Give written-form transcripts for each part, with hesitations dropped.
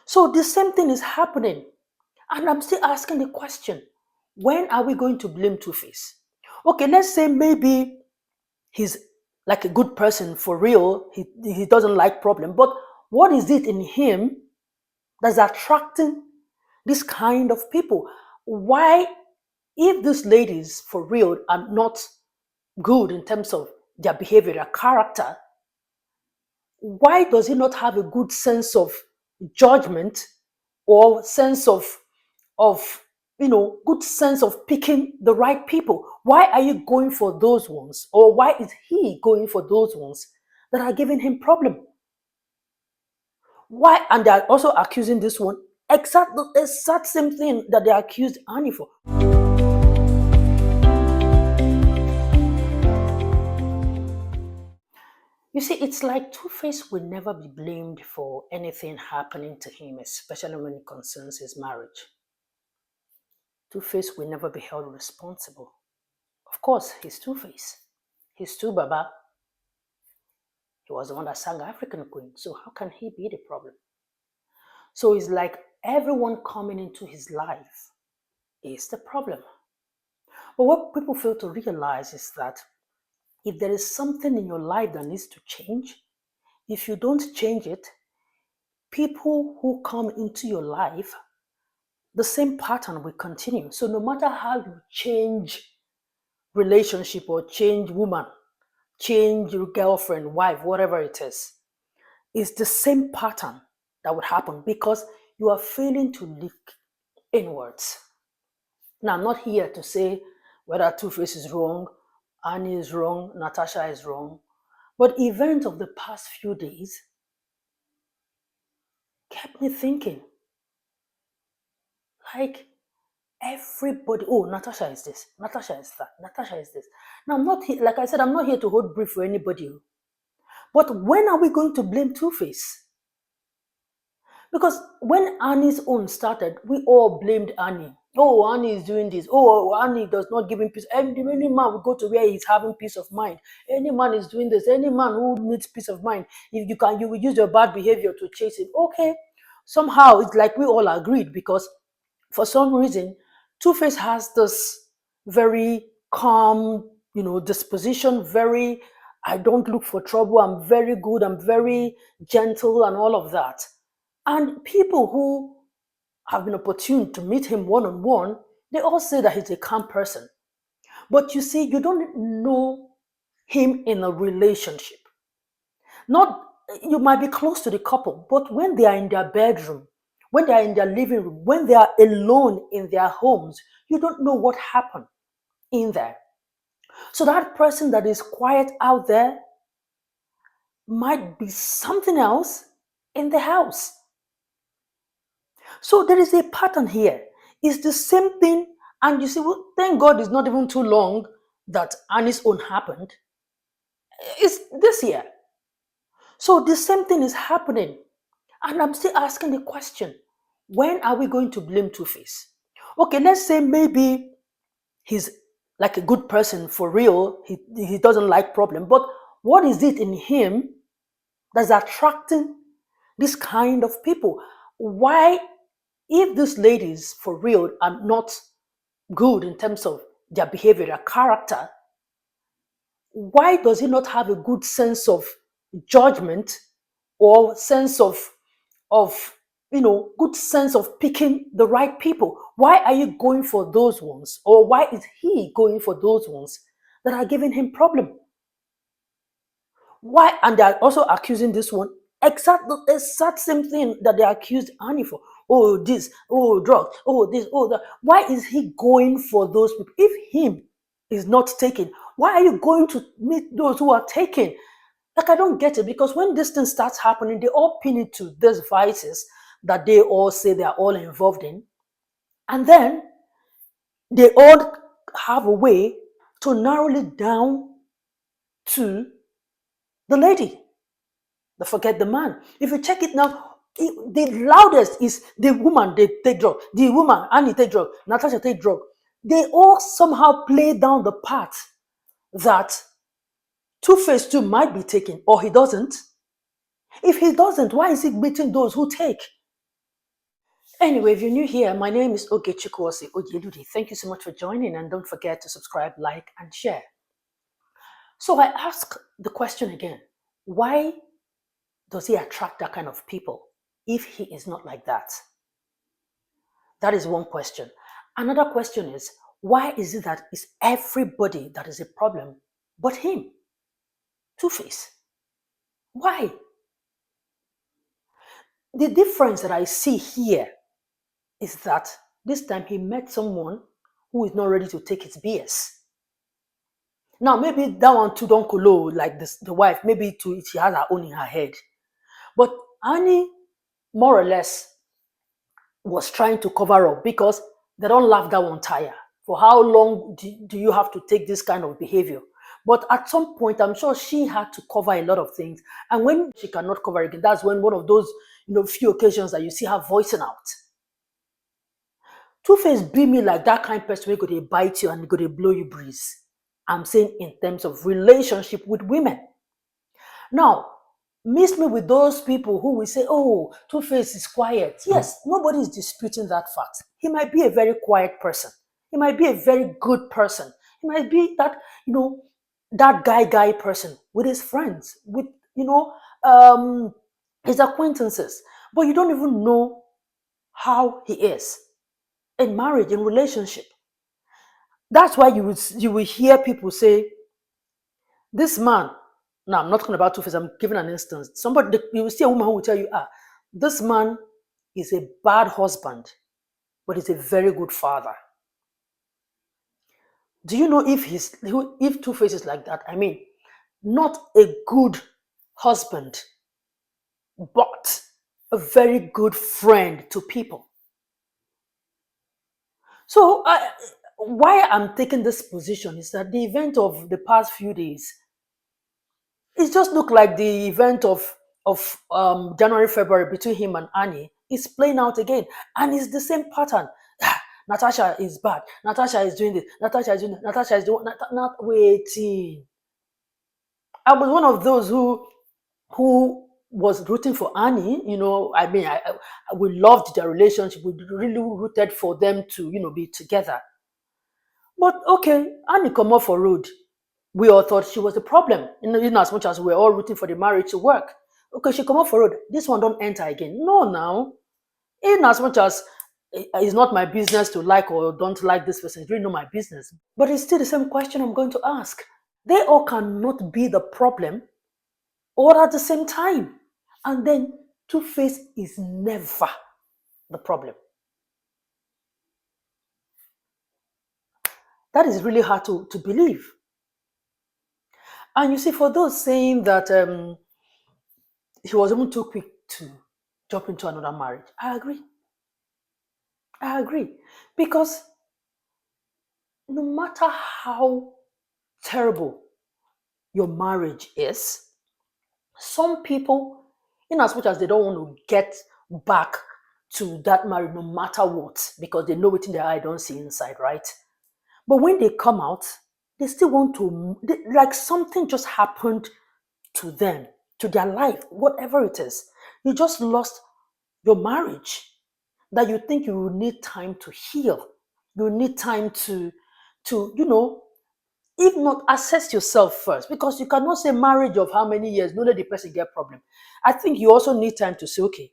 So the same thing is happening. And I'm still asking the question, when are we going to blame Two-Face? Okay, let's say maybe he's like a good person for real. He doesn't like problem. But what is it in him that's attracting this kind of people? Why, if these ladies for real are not good in terms of their behavior, their character, why does he not have a good sense of judgment or sense of good sense of picking the right people? Why are you going for those ones, or why is he going for those ones that are giving him problem? Why? And they are also accusing this one the exact same thing that they accused Annie for. You see, it's like Two-Face will never be blamed for anything happening to him, especially when it concerns his marriage. Two-Face will never be held responsible. Of course, he's Two-Face. He's Tubaba. He was the one that sang African Queen. So how can he be the problem? So it's like everyone coming into his life is the problem. But what people fail to realize is that if there is something in your life that needs to change, if you don't change it, people who come into your life, the same pattern will continue. So no matter how you change relationship or change woman, change your girlfriend, wife, whatever it is, it's the same pattern that would happen because you are failing to look inwards. Now, I'm not here to say whether Two-Face is wrong, Annie is wrong, Natasha is wrong, but events of the past few days kept me thinking. Like, everybody, oh, Natasha is this, Natasha is that, Natasha is this. Now, I'm not here, like I said, I'm not here to hold brief for anybody. But when are we going to blame Two-Face? Because when Annie's own started, we all blamed Annie. Oh, Annie is doing this. Oh, Annie does not give him peace. Any man will go to where he's having peace of mind. Any man is doing this. Any man who needs peace of mind, if you can, you will use your bad behavior to chase him. Okay. Somehow it's like we all agreed because for some reason, Two-Face has this very calm, disposition, very, I don't look for trouble, I'm very good, I'm very gentle, and all of that. And people who have been opportune to meet him one on one, they all say that he's a calm person. But you see, you don't know him in a relationship. Not You might be close to the couple, but when they are in their bedroom, when they are in their living room, when they are alone in their homes, you don't know what happened in there. So that person that is quiet out there might be something else in the house. So there is a pattern here. It's the same thing. And you see, well, thank God it's not even too long that Annie's own happened. It's this year. So the same thing is happening. And I'm still asking the question, when are we going to blame Two-Face? Okay, let's say maybe he's like a good person for real. He doesn't like problem. But what is it in him that's attracting this kind of people? Why, if these ladies for real are not good in terms of their behavior, their character, why does he not have a good sense of judgment or sense of good sense of picking the right people? Why are you going for those ones, or why is he going for those ones that are giving him problem? Why? And they are also accusing this one the exact same thing that they accused Annie for. Oh, this, oh, drugs, oh, this, oh, that. Why is he going for those people? If him is not taken, why are you going to meet those who are taken? Like, I don't get it, because when this thing starts happening, they all pin it to these vices that they all say they are all involved in. And then they all have a way to narrow it down to the lady. They forget the man. If you check it now, the loudest is the woman, they take drug. The woman, Annie take drug, Natasha take drug. They all somehow play down the part that Two-Face too might be taking, or he doesn't. If he doesn't, why is he beating those who take? Anyway, if you're new here, my name is Osih-Oyelude. Thank you so much for joining, and don't forget to subscribe, like, and share. So I ask the question again: why does he attract that kind of people if he is not like that? That is one question. Another question is, why is it that it's everybody that is a problem but him, Two-Face? Why? The difference that I see here is that this time he met someone who is not ready to take his BS. Now, maybe that one too don't kolo like this, the wife, maybe too, she has her own in her head. But Annie, more or less, was trying to cover up because they don't laugh that one tire. For how long do you have to take this kind of behavior? But at some point, I'm sure she had to cover a lot of things. And when she cannot cover again, that's when one of those, few occasions that you see her voicing out. Two-Face be me like that kind of person who could bite you and could blow you breeze. I'm saying in terms of relationship with women. Now, miss me with those people who will say, oh, Two-Face is quiet. Yes, nobody is disputing that fact. He might be a very quiet person. He might be a very good person. He might be that, that guy person with his friends, with, his acquaintances. But you don't even know how he is in marriage, in relationship. That's why you will hear people say, this man, now I'm not talking about Two-Face, I'm giving an instance. You will see a woman who will tell you, this man is a bad husband, but he's a very good father. Do you know if Two-Face is like that? I mean, not a good husband, but a very good friend to people. So why I'm taking this position is that the event of the past few days, it just looked like the event of January, February between him and Annie is playing out again. And it's the same pattern. Natasha is bad. Natasha is doing this. Natasha is doing this. Natasha is doing not waiting. I was one of those who was rooting for Annie. I mean, we loved their relationship. We really rooted for them to, be together. But okay, Annie come off for road. We all thought she was the problem, in as much as we're all rooting for the marriage to work. Okay, she come off for road. This one don't enter again. No, now. In as much as it's not my business to like or don't like this person, it's really not my business. But it's still the same question I'm going to ask. They all cannot be the problem all at the same time. And then Two-Face is never the problem. That is really hard to believe. And you see, for those saying that he was even too quick to jump into another marriage, I agree. Because no matter how terrible your marriage is, some people, in as much as they don't want to get back to that marriage no matter what, because they know what in their eye don't see inside, right? But when they come out, they still want to, like something just happened to them, to their life, whatever it is. You just lost your marriage that you think you will need time to heal. You need time to if not, assess yourself first, because you cannot say marriage of how many years, no let the person get problem. I think you also need time to say, okay,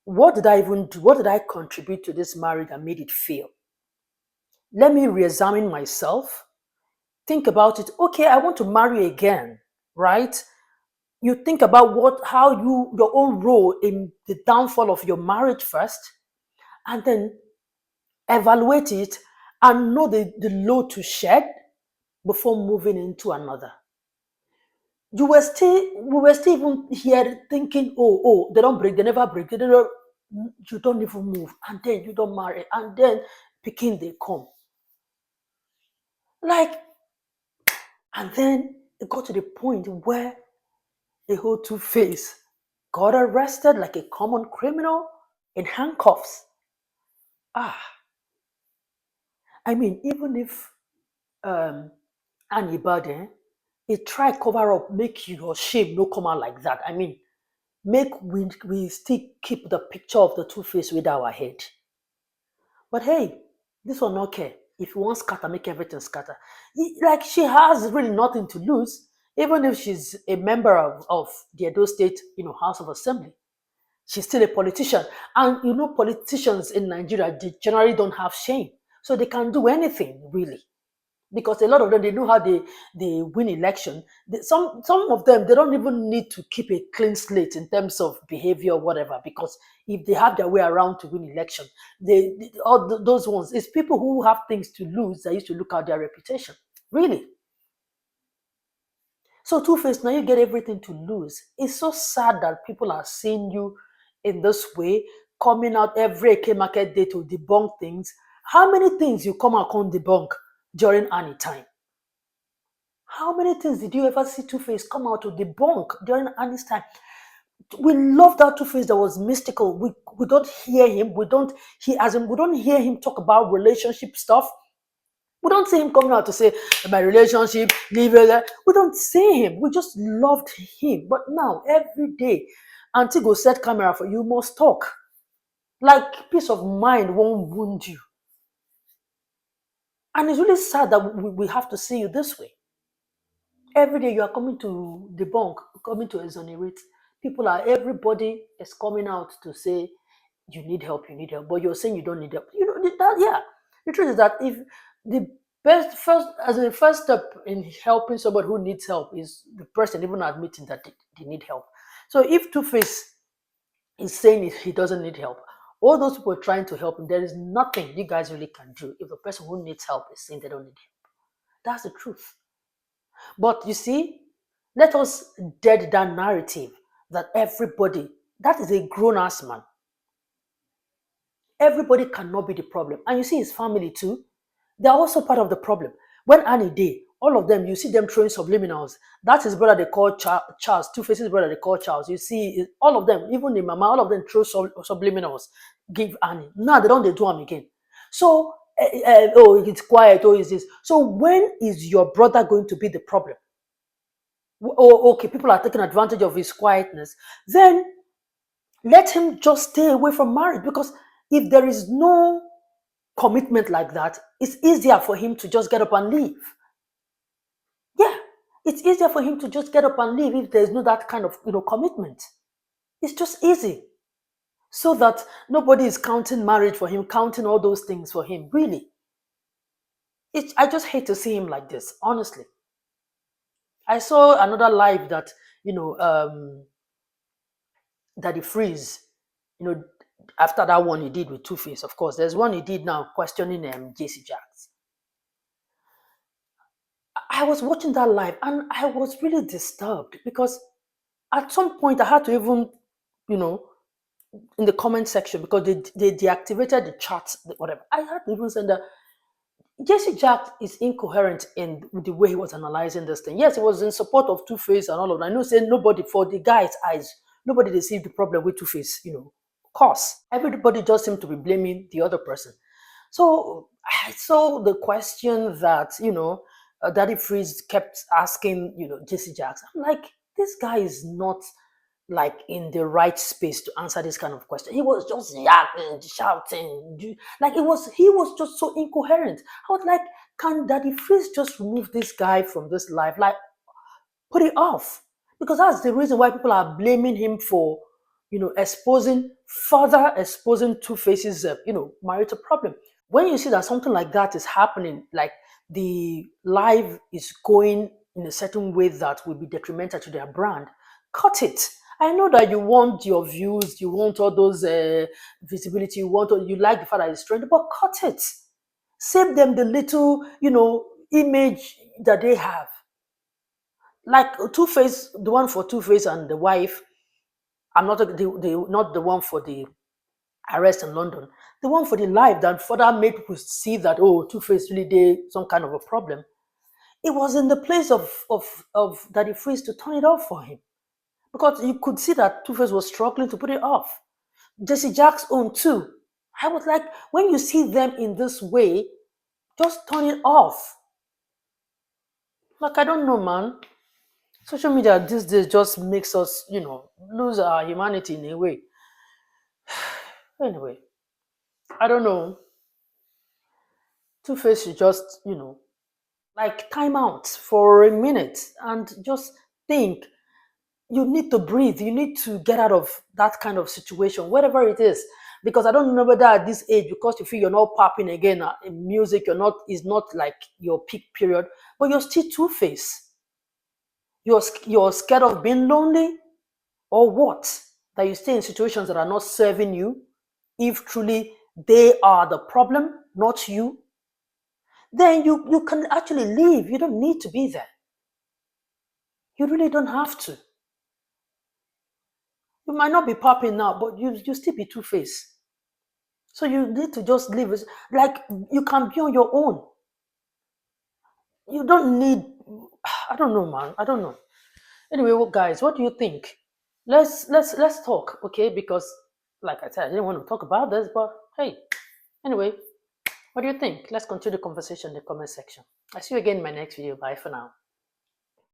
what did I even do? What did I contribute to this marriage that made it fail? Let me re-examine myself. Think about it. Okay, I want to marry again, right? You think about how your own role in the downfall of your marriage first, and then evaluate it and know the load to shed before moving into another. We were still even here thinking, oh, they don't break, they never break, you don't even move, and then you don't marry, and then picking they come. And then it got to the point where the whole Two-Face got arrested like a common criminal in handcuffs. I mean, even if Annie Baden, it try cover up, make your shame no come out like that. I mean, make we still keep the picture of the Two-Face with our head. But hey, this one not care. If you want scatter, make everything scatter. Like she has really nothing to lose, even if she's a member of the Edo State, House of Assembly. She's still a politician. And politicians in Nigeria, they generally don't have shame. So they can do anything, really. Because a lot of them, they know how they win election. Some of them, they don't even need to keep a clean slate in terms of behavior or whatever. Because if they have their way around to win election, those ones, it's people who have things to lose that used to look at their reputation. Really. So Two-Face, now you get everything to lose. It's so sad that people are seeing you in this way, coming out every Eke market day to debunk things. How many things you come out and debunk during any time? How many things did you ever see Two-Face come out to debunk during Annie's time? We love that Two-Face that was mystical. We don't hear him. We don't hear him talk about relationship stuff. We don't see him coming out to say my relationship, leave it. We don't see him. We just loved him. But now every day, Auntie go set camera for you must talk. Like peace of mind won't wound you. And it's really sad that we have to see you this way. Every day you are coming to debunk, coming to exonerate. Everybody is coming out to say you need help, but you're saying you don't need help. That, yeah. The truth is that if the first step in helping somebody who needs help is the person even admitting that they need help. So if Two-Face is saying he doesn't need help, all those people trying to help him, there is nothing you guys really can do if the person who needs help is saying they don't need help. That's the truth. But you see, let us dead that narrative that that is a grown ass man. Everybody cannot be the problem. And you see his family too, they're also part of the problem. When Annie Day, all of them, you see them throwing subliminals. That's his brother they call Charles, Two-Face's brother they call Charles. You see all of them, even the mama, all of them throw subliminals, give Annie. Now they do them again. So, oh, it's quiet, oh, is this. So when is your brother going to be the problem? Oh, okay, people are taking advantage of his quietness, then let him just stay away from marriage. Because if there is no commitment like that, it's easier for him to just get up and leave. Yeah, it's easier for him to just get up and leave if there's no that kind of commitment. It's just easy. So that nobody is counting marriage for him, counting all those things for him. Really. I just hate to see him like this, honestly. I saw another live that, you know, Daddy Freeze, you know, after that one he did with Two-Face, of course, there's one he did now questioning JC Jacks. I was watching that live and I was really disturbed because at some point I had to even, you know, in the comment section because they deactivated the chat, whatever. I had to even send that Jesse Jack is incoherent in the way he was analyzing this thing. Yes, he was in support of Two-Face and all of that. I know saying nobody for the guy's eyes, nobody received the problem with Two-Face, cause. Everybody just seemed to be blaming the other person. So I saw the question that, Daddy Freeze kept asking, Jesse Jacks. I'm like, this guy is not like in the right space to answer this kind of question. He was just yapping, shouting, he was just so incoherent. I was like, can Daddy Freeze just remove this guy from this life? Like, put it off. Because that's the reason why people are blaming him for, further exposing Two-Face's, marital problem. When you see that something like that is happening, like the live is going in a certain way that will be detrimental to their brand, cut it. I know that you want your views, you want all those visibility, you like the fact that it's trending, but cut it. Save them the little, image that they have. Like Two-Face, the one for Two-Face and the wife. I'm not not the one for the arrest in London. The one for the life that further made people see that Two-Face really did some kind of a problem. It was in the place of Daddy Freeze to turn it off for him. Because you could see that Two-Face was struggling to put it off. Jesse Jack's own too. I was like, when you see them in this way, just turn it off. Like, I don't know, man. Social media these days just makes us, lose our humanity in a way. Anyway, I don't know. Two-Face should just, like time out for a minute and just think. You need to breathe. You need to get out of that kind of situation, whatever it is. Because I don't know whether at this age, because you feel you're not popping again in music, you're not is not like your peak period, but you're still Two-Face. You're scared of being lonely, or what? That you stay in situations that are not serving you, if truly they are the problem, not you. Then you can actually leave. You don't need to be there. You really don't have to. You might not be popping now, but you still be Two-Face. So you need to just leave. Like you can be on your own. You don't need. I don't know, man. I don't know. Anyway, well, guys, what do you think? Let's talk, okay? Because, like I said, I didn't want to talk about this, but hey, anyway, what do you think? Let's continue the conversation in the comment section. I'll see you again in my next video. Bye for now.